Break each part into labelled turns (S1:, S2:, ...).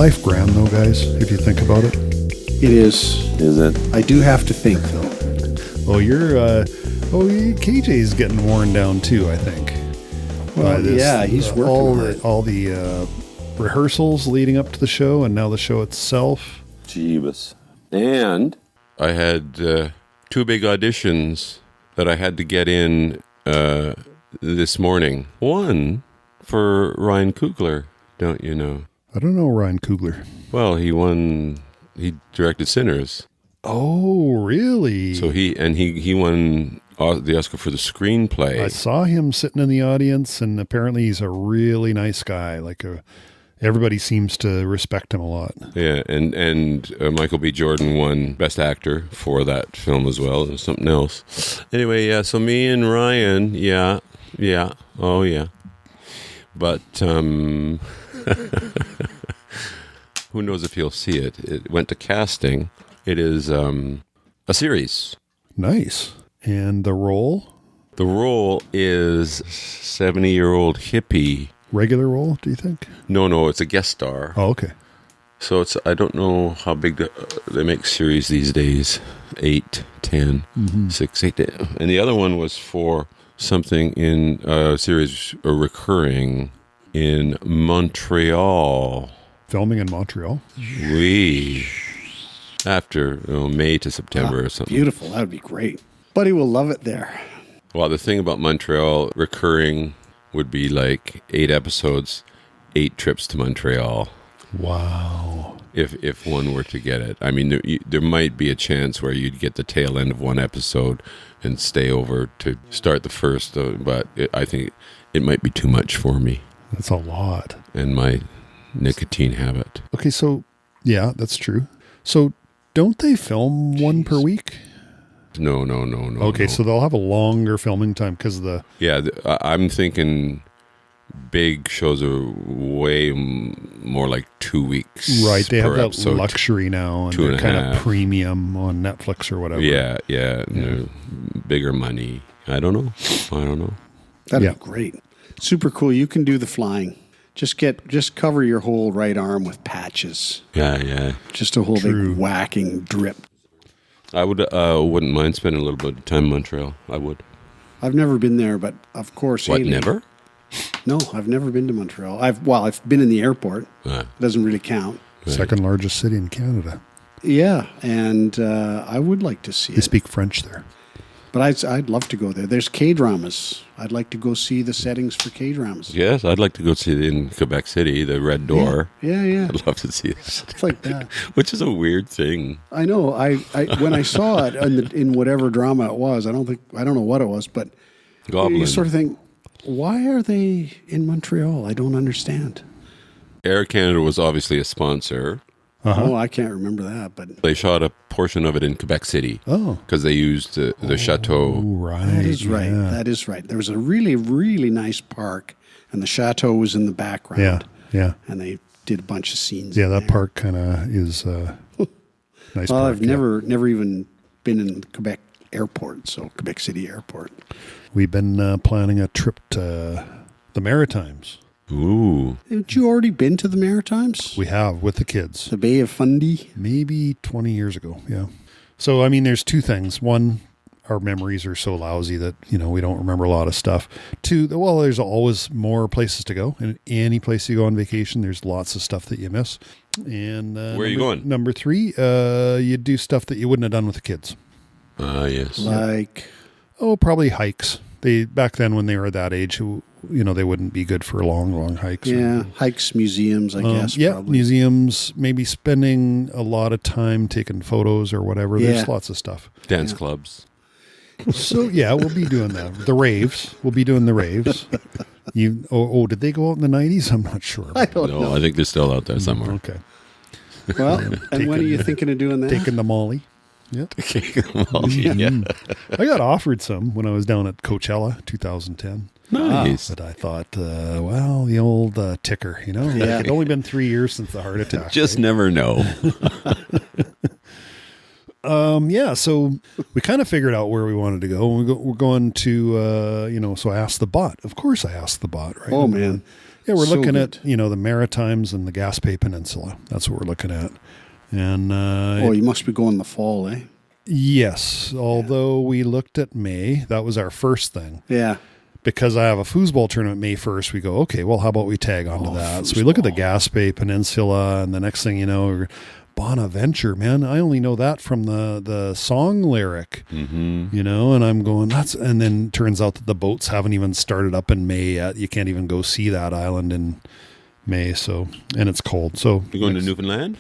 S1: life, Graham, though, guys, if you think about it.
S2: It is.
S3: Is it?
S2: I do have to think, though.
S1: Well, KJ's getting worn down too, I think.
S2: Well, yeah, he's working hard.
S1: All the rehearsals leading up to the show, and now the show itself.
S3: Jeebus. And I had 2 big auditions that I had to get in this morning. One for Ryan Coogler, don't you know?
S1: I don't know Ryan Coogler.
S3: Well, he directed Sinners.
S1: Oh, really?
S3: So he won the Oscar for the screenplay.
S1: I saw him sitting in the audience, and apparently he's a really nice guy. Everybody seems to respect him a lot.
S3: Yeah, and Michael B. Jordan won Best Actor for that film as well, and something else. Anyway, yeah, so me and Ryan, yeah, oh yeah. But who knows if he'll see it. It went to casting. It is a series.
S1: Nice. And the role?
S3: The role is 70-year-old hippie.
S1: Regular role, do you think?
S3: No, it's a guest star.
S1: Oh, okay.
S3: So I don't know how big they make series these days. 8, 10, 6, 8. And the other one was for something in a series recurring in Montreal.
S1: Filming in Montreal?
S3: Oui. After May to September or something.
S2: Beautiful. That would be great. Buddy will love it there.
S3: Well, the thing about Montreal recurring would be like 8 episodes, 8 trips to Montreal.
S1: Wow.
S3: If one were to get it. I mean, there might be a chance where you'd get the tail end of one episode and stay over to start the first, but I think it might be too much for me.
S1: That's a lot.
S3: And my nicotine habit.
S1: Okay, so, yeah, that's true. So, don't they film one per week?
S3: No.
S1: Okay, so they'll have a longer filming time because of the...
S3: Yeah, I'm thinking big shows are way more like 2 weeks.
S1: Right, they have that
S3: episode.
S1: luxury now, and they're kind of premium on Netflix or whatever.
S3: Yeah. Bigger money. I don't know.
S2: That'd be great. Super cool. You can do the flying. Just cover your whole right arm with patches.
S3: Yeah.
S2: Just a whole big whacking drip.
S3: I wouldn't mind spending a little bit of time in Montreal. I would.
S2: I've never been there, but of course.
S3: What,
S2: Haley,
S3: never?
S2: No, I've never been to Montreal. I've been in the airport. It doesn't really count.
S3: Right.
S1: Second largest city in Canada.
S2: Yeah, and I would like to see it.
S1: They speak French there.
S2: But I'd love to go there. There's K-dramas. I'd like to go see the settings for K-dramas.
S3: Yes, I'd like to go see it in Quebec City, the Red Door.
S2: Yeah.
S3: I'd love to see it.
S2: Stuff like that.
S3: Which is a weird thing.
S2: I know. I when I saw it in whatever drama it was, I don't know what it was, but
S3: Goblin.
S2: you sort of think, why are they in Montreal? I don't understand.
S3: Air Canada was obviously a sponsor.
S2: Oh, I can't remember that, but
S3: They shot a portion of it in Quebec City.
S1: Oh.
S3: Because they used the chateau.
S1: Right.
S2: that is right.
S1: Yeah.
S2: That is right. There was a really, really nice park, and the chateau was in the background.
S1: Yeah.
S2: And they did a bunch of scenes.
S1: Yeah,
S2: in
S1: that
S2: there.
S1: park kind of is nice.
S2: Well,
S1: park,
S2: I've never even been in Quebec Airport, so Quebec City Airport.
S1: We've been planning a trip to the Maritimes.
S3: Ooh.
S2: Had you already been to the Maritimes?
S1: We have, with the kids.
S2: The Bay of Fundy?
S1: Maybe 20 years ago, yeah. So, I mean, there's two things. One, our memories are so lousy that, we don't remember a lot of stuff. Two, well, there's always more places to go. And any place you go on vacation, there's lots of stuff that you miss. And
S3: where are you going?
S1: Number 3, you do stuff that you wouldn't have done with the kids.
S3: Yes.
S2: Like?
S1: Oh, probably hikes. Back then when they were that age, they wouldn't be good for long hikes.
S2: Yeah, hikes, museums, I guess.
S1: Yeah,
S2: probably.
S1: museums, maybe spending a lot of time taking photos or whatever.
S2: Yeah.
S1: There's lots of stuff.
S3: Dance clubs.
S1: So, yeah, we'll be doing that. The raves. We'll be doing the raves. Did they go out in the 90s? I'm not sure.
S2: I don't know.
S3: I think they're still out there somewhere.
S1: Okay.
S2: Well, and when are you thinking of doing that?
S1: Taking the Molly. Yeah.
S3: Yeah.
S1: I got offered some when I was down at Coachella 2010.
S3: Nice.
S1: But I thought, the old ticker,
S2: Yeah.
S1: It's only been 3 years since the heart attack.
S3: Just never know.
S1: So we kind of figured out where we wanted to go. We're going to, so I asked the bot. Of course I asked the bot, right?
S2: Oh, man.
S1: Yeah, we're
S2: So
S1: looking
S2: good.
S1: at, the Maritimes and the Gaspé Peninsula. That's what we're looking at. And
S2: You must be going in the fall, eh?
S1: yes, although we looked at May, that was our first thing.
S2: Yeah.
S1: Because I have a foosball tournament May 1st, we go, okay, well, how about we tag onto that? So we look at the Gaspé Peninsula, and the next thing you know, Bonaventure, man, I only know that from the song lyric, and I'm going, and then turns out that the boats haven't even started up in May yet. You can't even go see that island in May, and it's cold. So
S3: You're going to Newfoundland?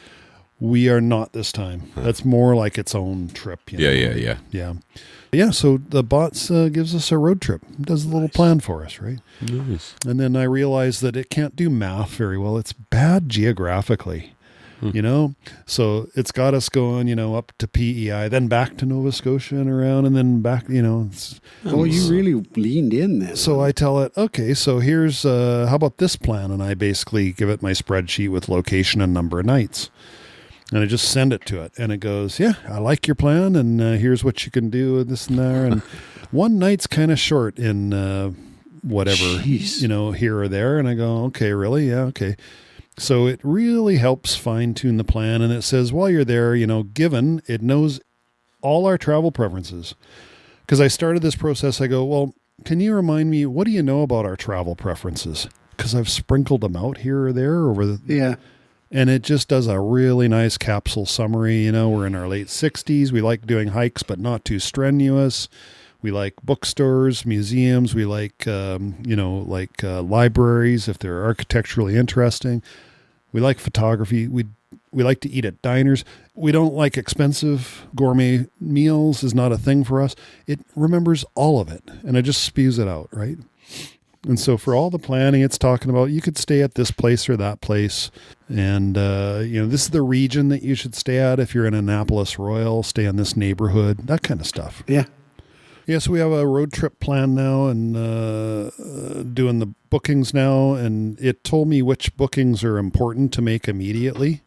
S1: we are not this time. That's more like its own trip. Yeah, so the bots gives us a road trip. Does a little plan for us, right?
S3: Nice.
S1: And then I realized that it can't do math very well. It's bad geographically, So it's got us going, up to PEI, then back to Nova Scotia and around, and then back, you
S2: really leaned in then.
S1: So I tell it, okay, so here's, how about this plan? And I basically give it my spreadsheet with location and number of nights. And I just send it to it, and it goes, yeah, I like your plan, and here's what you can do, this and there. And one night's kind of short in whatever,
S2: Jeez.
S1: Here or there. And I go, okay, really? Yeah, okay. So it really helps fine-tune the plan, and it says, while you're there, given, it knows all our travel preferences. Because I started this process, I go, well, can you remind me, what do you know about our travel preferences? Because I've sprinkled them out here or there over the...
S2: Yeah.
S1: And it just does a really nice capsule summary. We're in our late 60s. We like doing hikes, but not too strenuous. We like bookstores, museums. We like, libraries if they're architecturally interesting. We like photography. We like to eat at diners. We don't like expensive gourmet meals is not a thing for us. It remembers all of it, and it just spews it out, right? And so for all the planning, it's talking about you could stay at this place or that place. And, this is the region that you should stay at. If you're in Annapolis Royal, stay in this neighborhood, that kind of stuff.
S2: Yeah.
S1: Yeah, so we have a road trip plan now and doing the bookings now. And it told me which bookings are important to make immediately.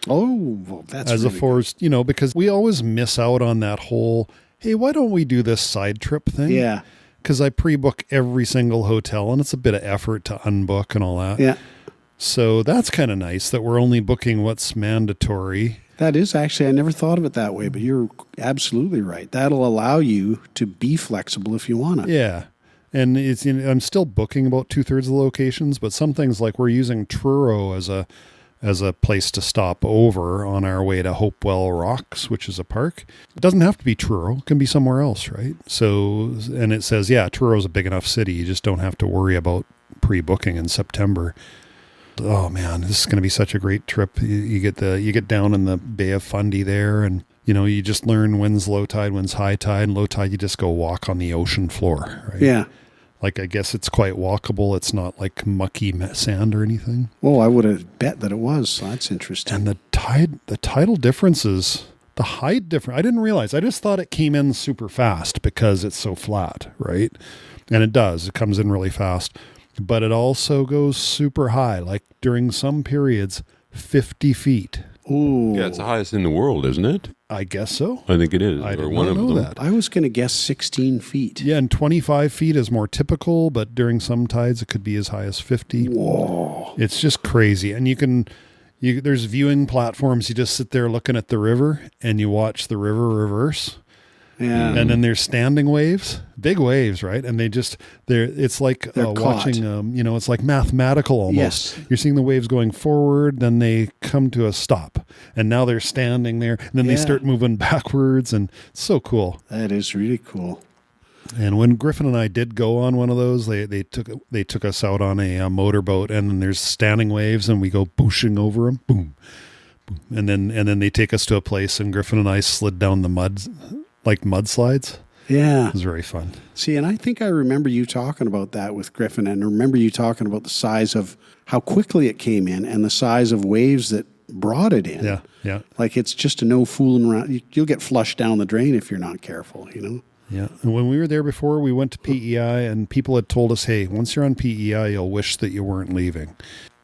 S2: Oh, well, that's
S1: as
S2: really
S1: a forced, because we always miss out on that whole, hey, why don't we do this side trip thing?
S2: Yeah.
S1: Because I pre-book every single hotel, and it's a bit of effort to unbook and all that.
S2: Yeah.
S1: So that's kind of nice that we're only booking what's mandatory.
S2: That is actually, I never thought of it that way, but you're absolutely right. That'll allow you to be flexible if you want to.
S1: Yeah. And I'm still booking about 2/3 of the locations, but some things like we're using Truro as a place to stop over on our way to Hopewell Rocks, which is a park. It doesn't have to be Truro. It can be somewhere else, right? So, and it says, yeah, Truro's a big enough city. You just don't have to worry about pre-booking in September. Oh man, this is going to be such a great trip. You get down in the Bay of Fundy there, and you just learn when's low tide, when's high tide, and low tide you just go walk on the ocean floor, right?
S2: Yeah.
S1: Like, I guess it's quite walkable. It's not like mucky sand or anything.
S2: Well, I would have bet that it was. So that's interesting.
S1: And the tidal differences, the height difference, I didn't realize. I just thought it came in super fast because it's so flat, right? And it does. It comes in really fast. But it also goes super high, like during some periods, 50 feet.
S2: Ooh.
S3: Yeah, it's the highest in the world, isn't it?
S1: I guess so.
S3: I think it is.
S1: I
S3: or
S1: did
S3: one
S1: not
S3: of
S1: know
S3: them.
S1: that.
S2: I was going to guess 16 feet.
S1: Yeah, and 25 feet is more typical, but during some tides it could be as high as 50.
S2: Whoa.
S1: It's just crazy. And there's viewing platforms. You just sit there looking at the river and you watch the river reverse.
S2: Yeah.
S1: And then there's standing waves, big waves, right? And it's like
S2: They're
S1: watching, it's like mathematical almost.
S2: Yes.
S1: You're seeing the waves going forward, then they come to a stop. And now they're standing there, and then they start moving backwards, and it's so cool.
S2: That is really cool.
S1: And when Griffin and I did go on one of those, they took us out on a motorboat, and then there's standing waves, and we go booshing over them, boom, boom, and then they take us to a place, and Griffin and I slid down the mud, like mudslides.
S2: Yeah.
S1: It was very fun.
S2: See, and I think I remember you talking about that with Griffin, and I remember you talking about the size of how quickly it came in and the size of waves that brought it in.
S1: Yeah, yeah.
S2: Like, it's just a no fooling around. You'll get flushed down the drain if you're not careful,
S1: Yeah. And when we were there before, we went to PEI, and people had told us, hey, once you're on PEI, you'll wish that you weren't leaving.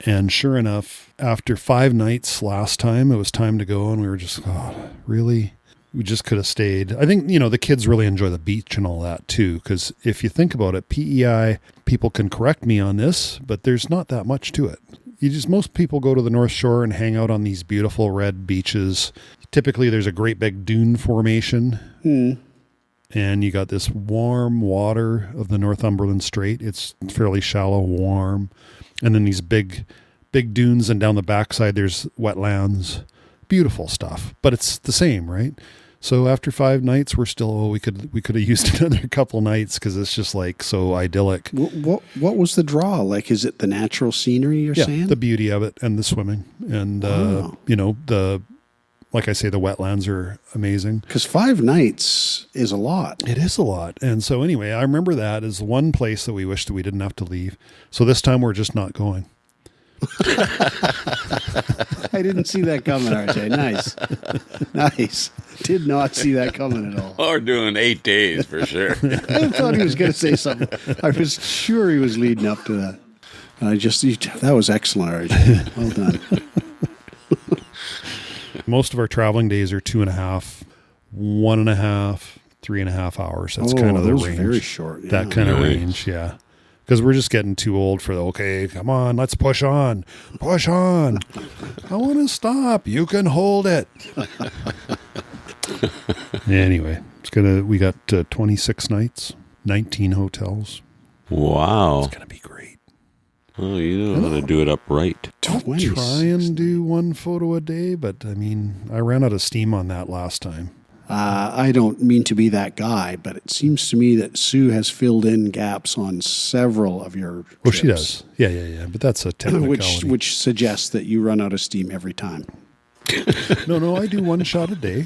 S1: And sure enough, after 5 nights last time, it was time to go, and we were just, oh, really? We just could have stayed. I think, the kids really enjoy the beach and all that too, because if you think about it, PEI, people can correct me on this, but there's not that much to it. Most people go to the North Shore and hang out on these beautiful red beaches. Typically, there's a great big dune formation, and you got this warm water of the Northumberland Strait. It's fairly shallow, warm, and then these big dunes, and down the backside there's wetlands. Beautiful stuff, but it's the same, right? So after 5 nights, we're still, we could have used another couple nights because it's just like so idyllic.
S2: What was the draw? Like, is it the natural scenery you're saying?
S1: The beauty of it and the swimming and, like I say, the wetlands are amazing.
S2: Because 5 nights is a lot.
S1: It is a lot. And so anyway, I remember that as one place that we wished that we didn't have to leave. So this time we're just not going.
S2: I didn't see that coming, RJ. Nice. Did not see that coming at all.
S3: We're doing 8 days for sure.
S2: I thought he was going to say something. I was sure he was leading up to that. And that was excellent, RJ. Well done.
S1: Most of our traveling days are 2.5, 1.5, 3.5 hours. That's kind of the range.
S2: Very short. Yeah.
S1: That kind of range, yeah. Because we're just getting too old for okay, come on, let's push on. Push on. I want to stop. You can hold it. Anyway, we got 26 nights, 19 hotels.
S3: Wow.
S1: It's going to be great.
S3: Oh, you know how to do it upright.
S1: I'll try and do 1 photo a day, but I ran out of steam on that last time.
S2: I don't mean to be that guy, but it seems to me that Sue has filled in gaps on several of your trips.
S1: Well, she does. Yeah. But that's a technicality.
S2: Which suggests that you run out of steam every time.
S1: No, I do 1 shot a day.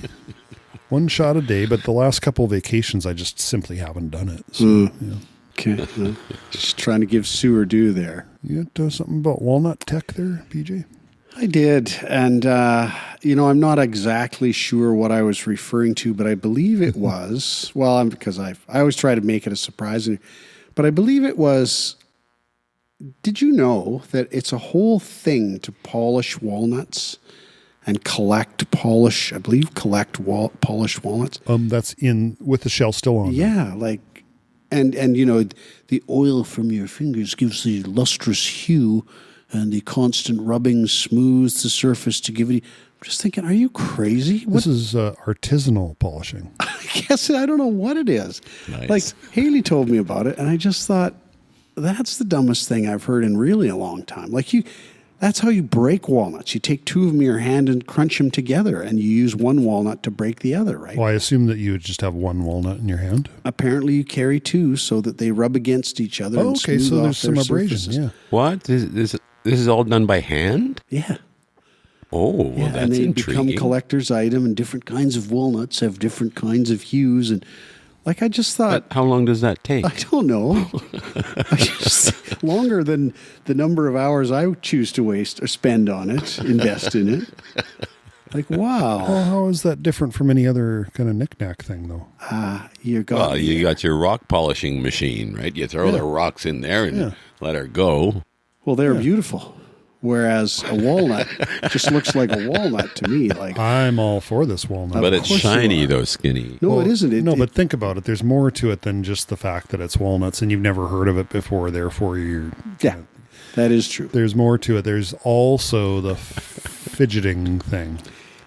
S1: 1 shot a day, but the last couple of vacations, I just simply haven't done it. So,
S2: Okay. Just trying to give Sue her due there.
S1: You got something about walnut tech there, PJ?
S2: I did. And, I'm not exactly sure what I was referring to, but I believe it was, because I always try to make it a surprise, but I believe it was, did you know that it's a whole thing to polish walnuts and collect polished walnuts?
S1: That's with the shell still on.
S2: Yeah, and the oil from your fingers gives the lustrous hue, and the constant rubbing smooths the surface to give it. I'm just thinking, are you crazy?
S1: This is artisanal polishing.
S2: I guess I don't know what it is.
S3: Nice.
S2: Like Haley told me about it, and I just thought that's the dumbest thing I've heard in really a long time. That's how you break walnuts. You take 2 of them in your hand and crunch them together, and you use 1 walnut to break the other, right?
S1: Well, I assume that you would just have 1 walnut in your hand.
S2: Apparently, you carry 2 so that they rub against each other.
S1: Oh,
S2: and
S1: okay,
S2: smooth
S1: so
S2: off
S1: there's some
S2: their
S1: abrasion.
S2: surfaces.
S1: Yeah.
S3: What? This is all done by hand?
S2: Yeah.
S3: Oh, well,
S2: Yeah,
S3: that's
S2: and they
S3: intriguing.
S2: become collector's item, and different kinds of walnuts have different kinds of hues. And I just thought,
S3: How long does that take?
S2: I don't know. Longer than the number of hours I choose to waste or spend on it, invest in it. Wow.
S1: Well, how is that different from any other kind of knick-knack thing, though?
S2: You got
S3: Well, you got your rock polishing machine, right? You throw the rocks in there and let her go.
S2: Well, they're beautiful. Whereas a walnut just looks like a walnut to me.
S1: I'm all for this walnut.
S3: But it's
S2: course you
S3: shiny,
S2: are.
S3: though, skinny.
S2: No, it isn't.
S1: But think about it. There's more to it than just the fact that it's walnuts and you've never heard of it before. Therefore,
S2: Yeah, that is true.
S1: there's more to it. There's also the fidgeting thing,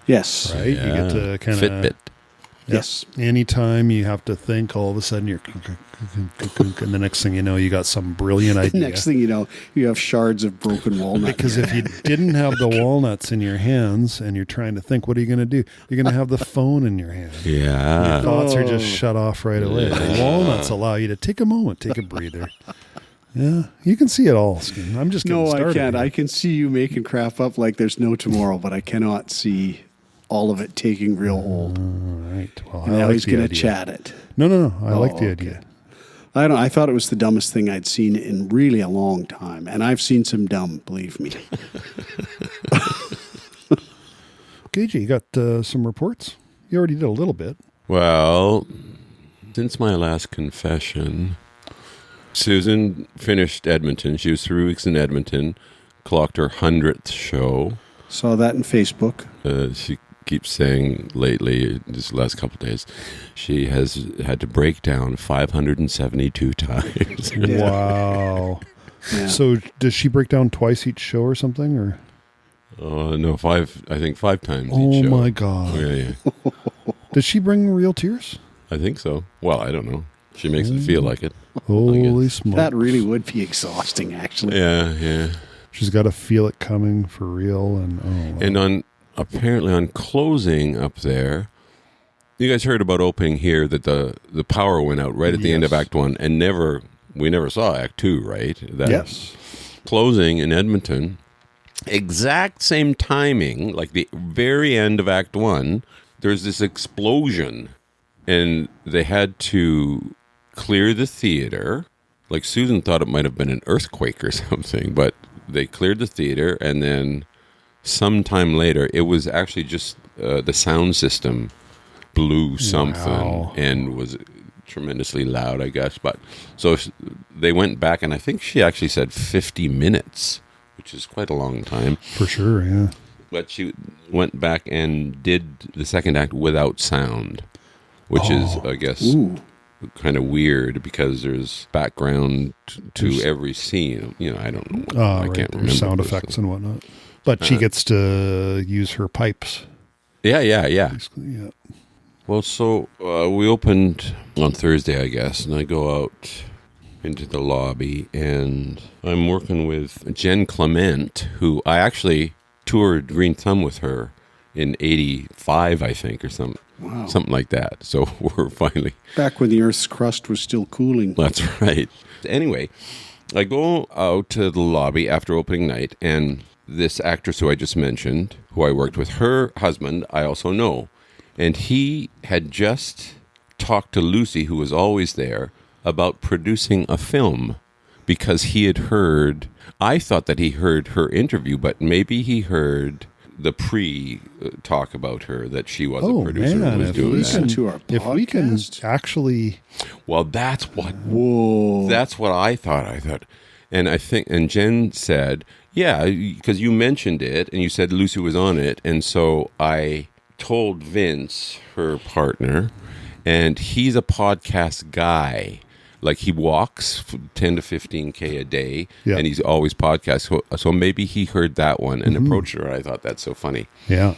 S2: Yes.
S1: right? You get to kind of
S3: Fitbit.
S2: Yes.
S1: Anytime you have to think, all of a sudden you're, and the next thing you know, you got some brilliant idea.
S2: Next thing you know, you have shards of broken walnut.
S1: Because if you didn't have the walnuts in your hands and you're trying to think, what are you going to do? You're going to have the phone in your hand.
S3: Yeah.
S1: Your thoughts are just shut off right away. The walnuts allow you to take a moment, take a breather. Yeah, you can see it all, Skin. I'm just getting started.
S2: I can't.
S1: here.
S2: I can see you making crap up like there's no tomorrow, but I cannot see all of it taking real hold.
S1: All right. Well,
S2: And
S1: I
S2: now
S1: like
S2: he's
S1: the
S2: going to
S1: idea.
S2: chat it.
S1: No. I like the
S2: okay.
S1: idea.
S2: I thought it was the dumbest thing I'd seen in really a long time, and I've seen some dumb, believe me.
S1: KJ, you got some reports? You already did a little bit.
S3: Well, since my last confession, Susan finished Edmonton. She was 3 weeks in Edmonton, clocked her 100th show.
S2: Saw that in Facebook.
S3: She keeps saying lately, this last couple of days, she has had to break down 572 times.
S2: Yeah.
S1: Wow.
S2: Yeah.
S1: So does she break down twice each show or something? Or
S3: No, I think 5 times
S1: oh
S3: each show.
S1: my God.
S3: Yeah.
S1: Does she bring real tears?
S3: I think so. Well, I don't know. She makes it feel like it.
S1: Holy smokes.
S2: That really would be exhausting, actually.
S3: Yeah.
S1: She's got to feel it coming for real. And
S3: And apparently on closing up there, you guys heard about opening here that the power went out right at the end of
S1: Yes.
S3: Act 1 and we never saw Act 2, right?
S1: yes.
S3: Closing in Edmonton, exact same timing, like the very end of Act 1, there's this explosion and they had to clear the theater. Like Susan thought it might have been an earthquake or something, but they cleared the theater and then sometime later, it was actually just the sound system blew something
S1: Wow.
S3: and was tremendously loud, I guess. But so they went back, and I think she actually said 50 minutes, which is quite a long time.
S1: For sure, yeah.
S3: But she went back and did the second act without sound, which is, I guess,
S2: Ooh.
S3: kind of weird because there's background to every scene. I don't know. I
S1: Right.
S3: can't
S1: There's
S3: remember.
S1: sound effects and whatnot. But she gets to use her pipes.
S3: Yeah.
S1: Basically, yeah.
S3: Well, so we opened on Thursday, I guess, and I go out into the lobby, and I'm working with Jen Clement, who I actually toured Green Thumb with her in '85, I think, or something.
S2: Wow.
S3: Something like that. So we're finally...
S2: Back when the Earth's crust was still cooling.
S3: That's right. Anyway, I go out to the lobby after opening night, and this actress who I just mentioned, who I worked with, her husband, I also know. And he had just talked to Lucy, who was always there, about producing a film because he had heard, I thought that he heard her interview, but maybe he heard the pre-talk about her, that she was a producer
S1: man,
S3: and was
S1: if
S3: doing
S1: we
S2: Listen
S3: that.
S2: to our
S1: If we can
S2: podcast.
S1: actually...
S3: Well, that's what
S2: Whoa.
S3: That's what I thought. And I think, and Jen said, yeah, because you mentioned it and you said Lucy was on it. And so I told Vince, her partner, and he's a podcast guy. Like he walks 10 to 15K a day,
S1: Yeah.
S3: and he's always podcast. So maybe he heard that one and approached her. I thought that's so funny.
S1: Yeah.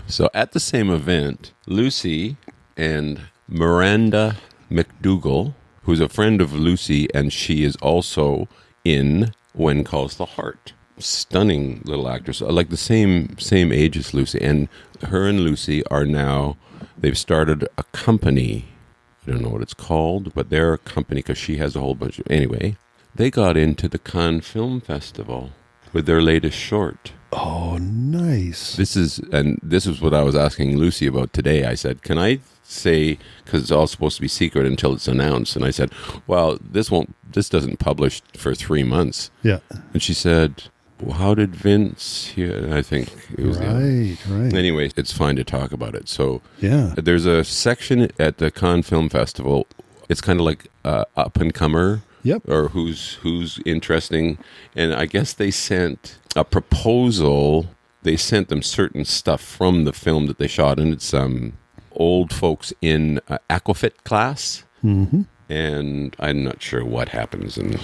S3: So at the same event, Lucy and Miranda McDougall, who's a friend of Lucy, and she is also in When Calls the Heart. Stunning little actress, like the same age as Lucy. And her and Lucy are now, they've started a company. I don't know what it's called, but they're a company because she has a whole bunch of... Anyway, they got into the Cannes Film Festival with their latest short.
S1: Oh, nice.
S3: This is what I was asking Lucy about today. I said, can I say, because it's all supposed to be secret until it's announced, and I said, well, this doesn't publish for 3 months.
S1: Yeah.
S3: And she said, well, how did Vince hear? I think it was
S1: Right.
S3: Anyway, it's fine to talk about it. So
S1: Yeah.
S3: there's a section at the Cannes Film Festival. It's kind of like up and comer.
S1: Yep.
S3: Or who's interesting. And I guess they sent a proposal. They sent them certain stuff from the film that they shot, and it's old folks in aquafit class.
S1: Mm-hmm.
S3: And I'm not sure what happens. And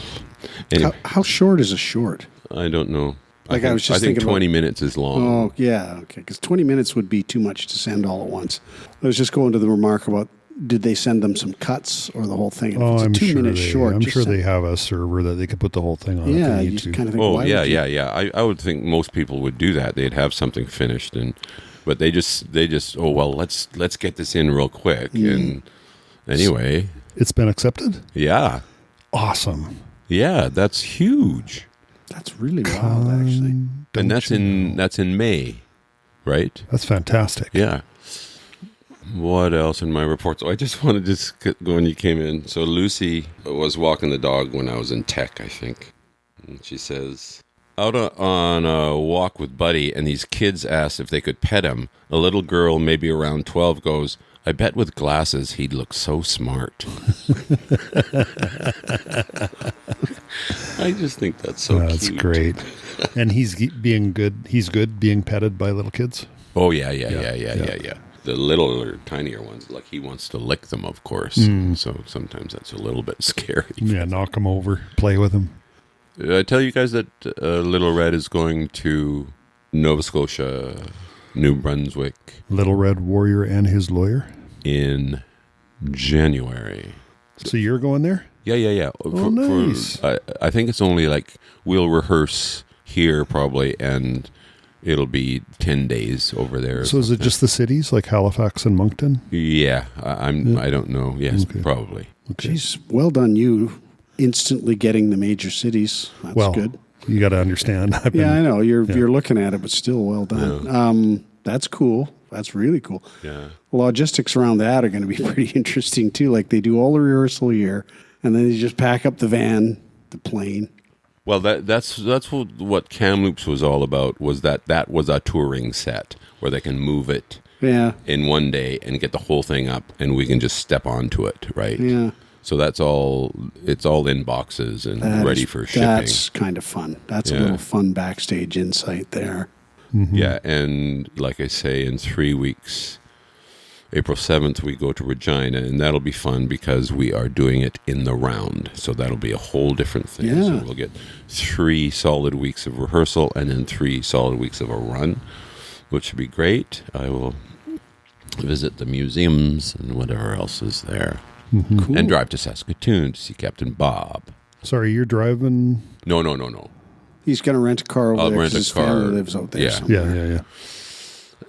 S3: anyway,
S2: How short is a short?
S3: I don't know.
S2: Like, I was just
S3: I think
S2: thinking
S3: 20 minutes is long.
S2: Oh, yeah. Okay. Because 20 minutes would be too much to send all at once. I was just going to the remark about, did they send them some cuts or the whole thing? If
S1: Oh,
S2: it's a
S1: I'm
S2: 2
S1: sure
S2: minute
S1: they.
S2: short.
S1: I'm
S2: just
S1: sure
S2: send-
S1: they have a server that they could put the whole thing on. if
S2: Yeah,
S1: they
S2: you
S1: need
S2: just
S1: to.
S2: kind of think,
S3: Oh,
S2: why
S3: yeah,
S2: would you-
S3: yeah. I would think most people would do that. They'd have something finished, but they just oh well, let's get this in real quick. And anyway,
S1: It's been accepted.
S3: yeah, that's huge.
S2: That's really wild, actually.
S3: And that's in May, right?
S1: That's fantastic.
S3: Yeah. What else in my report? So I just wanted to go when you came in. So Lucy was walking the dog when I was in tech, I think. And she says, out on a walk with Buddy, and these kids asked if they could pet him. A little girl, maybe around 12, goes, I bet with glasses he'd look so smart. I just think that's so cute.
S1: That's great. And being good. He's good being petted by little kids.
S3: Oh yeah. The littler, tinier ones, like he wants to lick them, of course. So sometimes that's a little bit scary.
S1: Yeah, knock him over, play with him.
S3: Did I tell you guys that Little Red is going to Nova Scotia, New Brunswick
S1: Little Red Warrior and his lawyer
S3: in January?
S1: So you're going there?
S3: Yeah.
S1: Oh, nice.
S3: I think it's only like we'll rehearse here probably, and it'll be 10 days over there.
S1: So is it just the cities like Halifax and Moncton?
S3: Yeah, I don't know. Yes,
S1: Okay.
S3: probably.
S1: Okay.
S2: Jeez, well done you instantly getting the major cities. That's good.
S1: You got to understand.
S2: I know you're looking at it, but still well done. That's cool. That's really cool.
S3: Yeah.
S2: Logistics around that are going to be pretty interesting too. Like they do all the rehearsal here, and then they just pack up the van, the plane.
S3: Well, that's what Kamloops was all about. Was that was a touring set where they can move it in one day and get the whole thing up, and we can just step onto it, right?
S2: Yeah.
S3: So that's all. It's all in boxes and ready for shipping.
S2: That's kind of fun. That's a little fun backstage insight there.
S1: Mm-hmm.
S3: Yeah, and like I say, in 3 weeks, April 7th, we go to Regina, and that'll be fun because we are doing it in the round. So that'll be a whole different thing.
S2: Yeah.
S3: So we'll get 3 solid weeks of rehearsal and then 3 solid weeks of a run, which would be great. I will visit the museums and whatever else is there.
S1: Mm-hmm.
S2: Cool.
S3: And drive to Saskatoon to see Captain Bob.
S1: Sorry, you're driving?
S3: No.
S2: He's going to rent a car over
S3: I'll
S2: there
S3: rent
S2: because
S3: a
S2: his family
S3: car.
S2: lives out there.
S3: Yeah.
S2: somewhere.
S1: Yeah.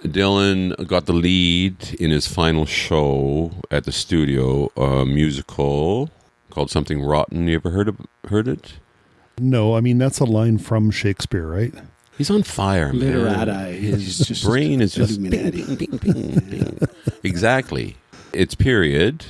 S3: Dylan got the lead in his final show at the studio, a musical called Something Rotten. You ever heard it?
S1: No, I mean, that's a line from Shakespeare, right?
S3: He's on fire, man.
S2: Literati.
S3: His
S2: He's just
S3: brain is just
S2: Illuminati.
S3: bing. Exactly. It's period.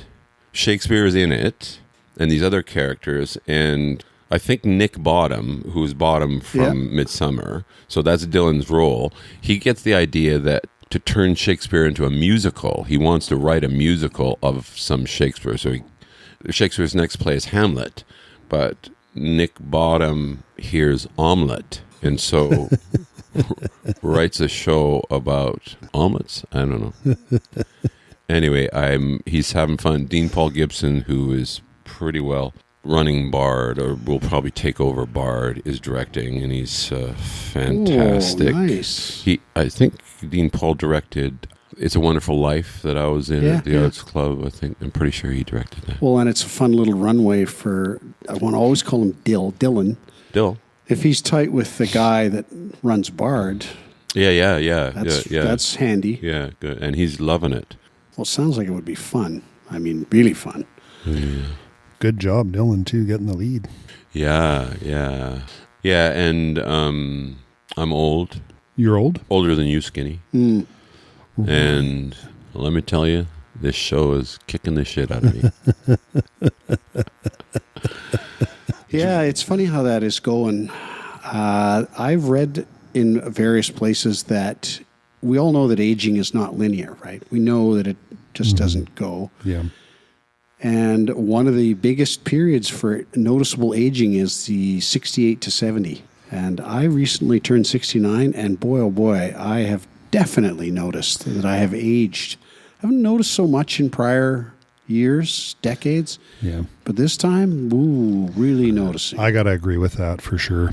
S3: Shakespeare is in it, and these other characters, and I think Nick Bottom, who's Bottom from Midsummer, so that's Dylan's role. He gets the idea that to turn Shakespeare into a musical, he wants to write a musical of some Shakespeare. So Shakespeare's next play is Hamlet, but Nick Bottom hears omelet, and so writes a show about omelets. I don't know. Anyway, he's having fun. Dean Paul Gibson, who is pretty well running Bard, or will probably take over Bard, is directing, and he's fantastic.
S2: Oh, nice.
S3: I think Dean Paul directed It's a Wonderful Life that I was in at the Arts Club. I'm pretty sure he directed that.
S2: Well, and it's a fun little runway for, I want to always call him Dylan.
S3: Dill.
S2: If he's tight with the guy that runs Bard,
S3: That's
S2: handy.
S3: Yeah, good. And he's loving it.
S2: Well, it sounds like it would be fun. I mean, really fun.
S3: Yeah.
S1: Good job, Dylan, too, getting the lead.
S3: Yeah, and I'm old.
S1: You're old?
S3: Older than you, Skinny.
S2: Mm.
S3: And let me tell you, this show is kicking the shit out of me.
S2: Yeah, it's funny how that is going. I've read in various places that we all know that aging is not linear, right? We know that it just doesn't go.
S1: Yeah.
S2: And one of the biggest periods for noticeable aging is the 68 to 70. And I recently turned 69, and boy, oh boy, I have definitely noticed that I have aged. I haven't noticed so much in prior years, decades.
S1: Yeah.
S2: But this time, really noticing.
S1: I got to agree with that for sure.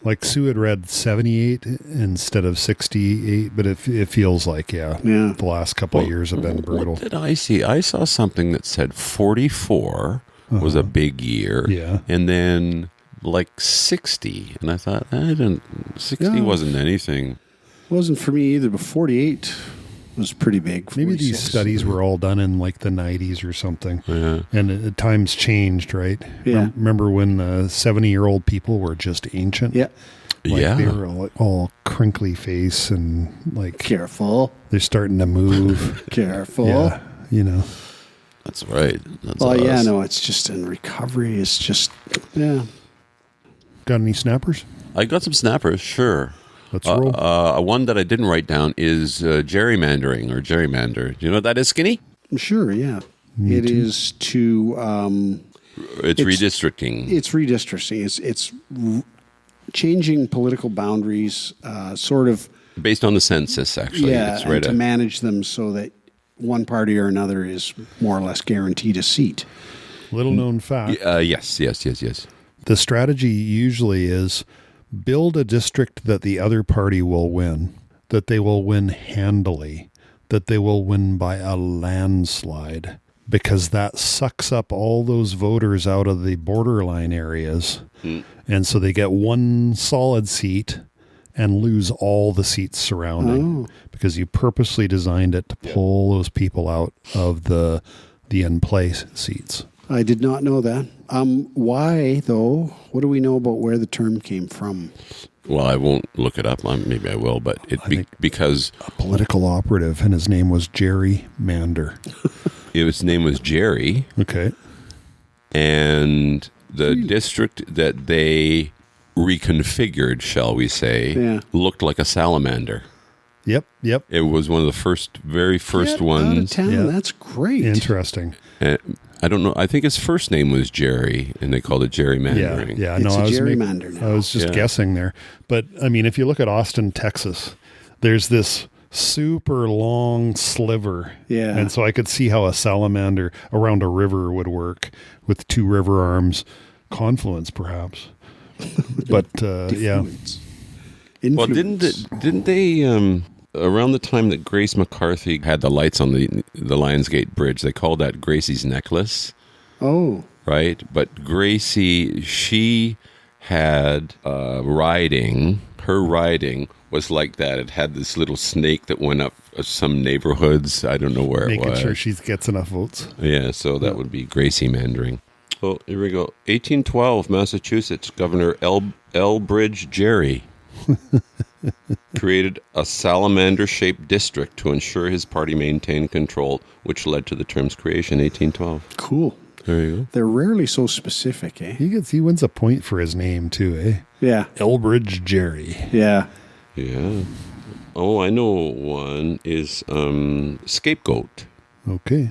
S1: Like Sue had read 78 instead of 68, but it feels like, the last couple of years have been brutal.
S3: What did I see? I saw something that said 44 was a big year.
S1: Yeah.
S3: And then like 60. And I thought, 60 wasn't anything.
S2: Wasn't for me either, but 48 was pretty big.
S1: Maybe
S2: 46.
S1: these studies were all done in like the 90s or something.
S3: Yeah.
S1: And times changed, right?
S2: Yeah.
S1: Remember when 70-year-old people were just ancient?
S2: Yeah.
S1: Like they were all crinkly face and like
S2: Careful.
S1: they're starting to move.
S2: Careful.
S1: Yeah, you know.
S3: That's right. That's
S2: it's just in recovery. It's just,
S1: Got any snappers?
S3: I got some snappers, sure.
S1: Let's roll.
S3: One that I didn't write down is gerrymandering or gerrymander. Do you know what that is, Skinny?
S2: Sure, yeah. It is to...
S3: It's redistricting.
S2: It's redistricting. It's changing political boundaries, sort of.
S3: Based on the census, actually.
S2: Yeah,
S3: It's right
S2: and to
S3: at-
S2: manage them so that one party or another is more or less guaranteed a seat.
S1: Little known fact.
S3: yes.
S1: The strategy usually is build a district that the other party will win, that they will win handily, that they will win by a landslide, because that sucks up all those voters out of the borderline areas. And so they get one solid seat and lose all the seats surrounding because you purposely designed it to pull those people out of the in-play seats.
S2: I did not know that. Why, though? What do we know about where the term came from?
S3: Well, I won't look it up. Maybe I will, but because
S1: A political operative, and his name was Jerry Mander.
S3: his name was Jerry,
S1: Okay.
S3: and the district that they reconfigured, shall we say, looked like a salamander.
S1: Yep.
S3: It was one of the very first
S2: Get
S3: ones.
S2: out of town.
S1: Yeah.
S2: That's great.
S1: Interesting.
S3: I don't know. I think his first name was Jerry, and they called it gerrymandering.
S1: Yeah.
S2: It's
S1: No,
S2: a
S1: I was
S2: gerrymander now.
S1: I was just guessing there. But I mean, if you look at Austin, Texas, there's this super long sliver.
S2: Yeah.
S1: And so I could see how a salamander around a river would work with two river arms, confluence perhaps. But yeah.
S3: Well,
S2: Influence.
S3: didn't they around the time that Grace McCarthy had the lights on the Lionsgate Bridge, they called that Gracie's necklace,
S2: Oh,
S3: right? But Gracie, she had riding. Her riding was like that. It had this little snake that went up some neighborhoods. I don't know where it
S1: Making
S3: was.
S1: sure she gets enough votes.
S3: Yeah, so that would be Gracie Mandering. Oh, here we go. 1812, Massachusetts Governor Elbridge Gerry created a salamander-shaped district to ensure his party maintained control, which led to the term's creation, 1812.
S2: cool.
S3: There you go.
S2: They're rarely so specific, eh?
S1: He wins a point for his name too, eh?
S2: Yeah.
S1: Elbridge Jerry.
S2: Yeah.
S3: Yeah. Oh, I know one is scapegoat.
S1: Okay.